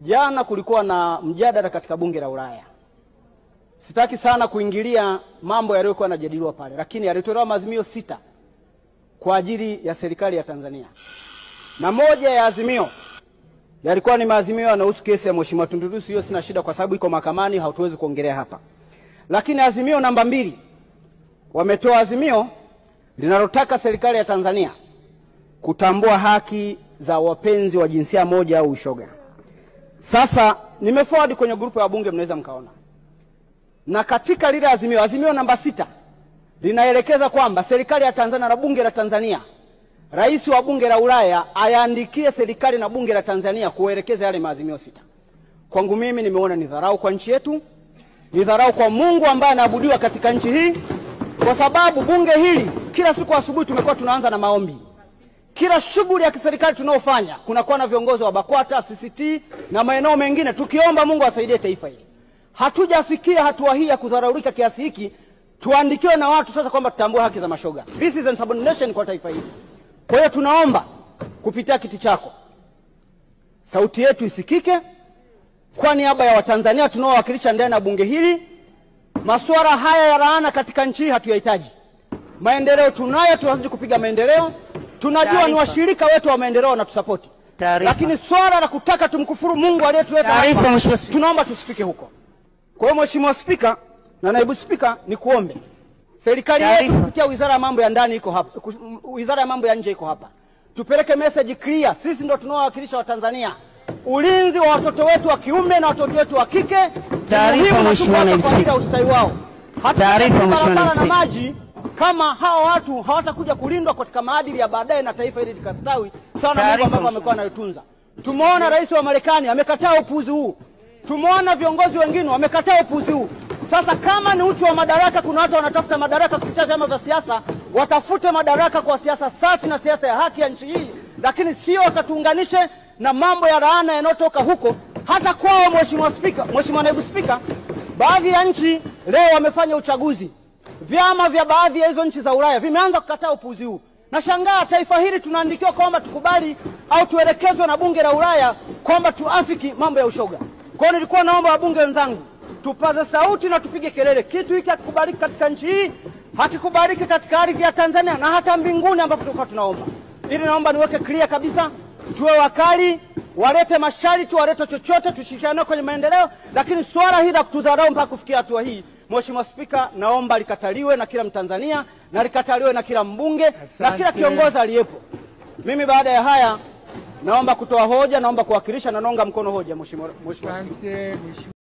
Jana kulikuwa na mjadala katika bunge la Ulaya. Sitaki sana kuingilia mambo yaliyokuwa yanajadiliwa pale, lakini yalitolewa maazimio 6 kwa ajili ya serikali ya Tanzania. Na moja ya azimio yalikuwa ni maazimio yanayohusu kesi ya Mheshimiwa Tundu Lissu. Hiyo sina shida kwa sababu iko mahakamani, hatuwezi kuongelea hapa. Lakini azimio namba 2, wametoa azimio linalotaka serikali ya Tanzania kutambua haki za wapenzi wa jinsia moja au ushoga. Sasa nimeforward kwenye grupu ya bunge, mnaweza mkaona. Na katika lile azimio namba 6 linaelekeza kwamba serikali ya Tanzania na bunge la Tanzania, rais wa bunge la Ulaya ayaandikie serikali na bunge la Tanzania kuelekeza yale maazimio 6. Kwangu mimi nimeona ni dharau kwa nchi yetu, ni dharau kwa Mungu ambaye anaabudiwa katika nchi hii, kwa sababu bunge hili kila siku asubuhi tumekuwa tunaanza na maombi. Kila shughuli ya kiserikali tunaofanya kunakuwa na viongozi wa BAKWATA, CCT na maeneo mengine tukiomba Mungu asaidie taifa hili. Hatujafikia hatua hii ya kudharaulika kiasi hiki tuandikiwe na watu sasa kwamba tutambue haki za mashoga. This is insubordination kwa taifa hili. Kwa hiyo tunaomba kupitia kiti chako sauti yetu isikike kwa niaba ya Watanzania tunaowakilisha ndani ya bunge hili. Masuala haya ya laana katika nchi hatuyahitaji. Maendeleo tunayo, tunazidi kupiga maendeleo. Tunajua ni washirika wetu wa maendeleo na tusapoti. Lakini swala la kutaka tumkufuru Mungu aliyetuleta hapa, tunaomba tusifike huko. Kwa hiyo Mheshimiwa Spika na Naibu Spika, ni kuombe serikali yetu kupitia Wizara ya Mambo ya Ndani iko hapa, Wizara ya Mambo ya Nje iko hapa, tupeleke message clear. Sisi ndio tunaowakilisha wa Tanzania. Ulinzi wa watoto wetu wa kiume na watoto wetu wa kike taarifa Mheshimiwa Naibu Spika, ustawi wao. Taarifa Mheshimiwa Naibu Spika, maji kama hawa watu hawatakuja kulindwa katika maadili ya baadaye na taifa hili likastawi sana Mungu ambao amekuwa anayotunza. Tumeona rais wa Marekani amekataa upuuzi huu. Tumeona viongozi wengine wamekataa upuuzi huu. Sasa kama ni uchu wa madaraka, kuna watu wanatafuta madaraka kupitia vyama vya siasa, watafute madaraka kwa siasa safi na siasa ya haki ya nchi hii, lakini sio wakatuunganishe na mambo ya laana yanayotoka huko. Hata kwao Mheshimiwa Spika, Mheshimiwa Naibu Spika, baadhi ya nchi leo wamefanya uchaguzi. Vyama vya baadhi ya hizo nchi za Ulaya vimeanza kukataa upuuzi huu. Nashangaa taifa hili tunaandikiwa kwamba tukubali au tuelekezwe na bunge la Ulaya kwamba tuafiki mambo ya ushoga. Kwa hiyo nilikuwa naomba wabunge wenzangu tupaze sauti na tupige kelele. Kitu hiki hakikubaliki katika nchi hii, hakikubaliki katika ardhi ya Tanzania na hata mbinguni ambapo tulikuwa tunaomba. Ili naomba niweke clear kabisa, tuwe wakali, walete masharti, walete chochote, tushirikiane kwenye maendeleo, lakini swala hili la kutudharau mpaka kufikia hatua hii, Mheshimiwa Spika, naomba likataliwe na kila Mtanzania na likataliwe na kila mbunge na kila kiongozi aliyepo. Mimi baada ya haya naomba kutoa hoja, naomba kuwakilisha na naunga mkono hoja Mheshimiwa Spika.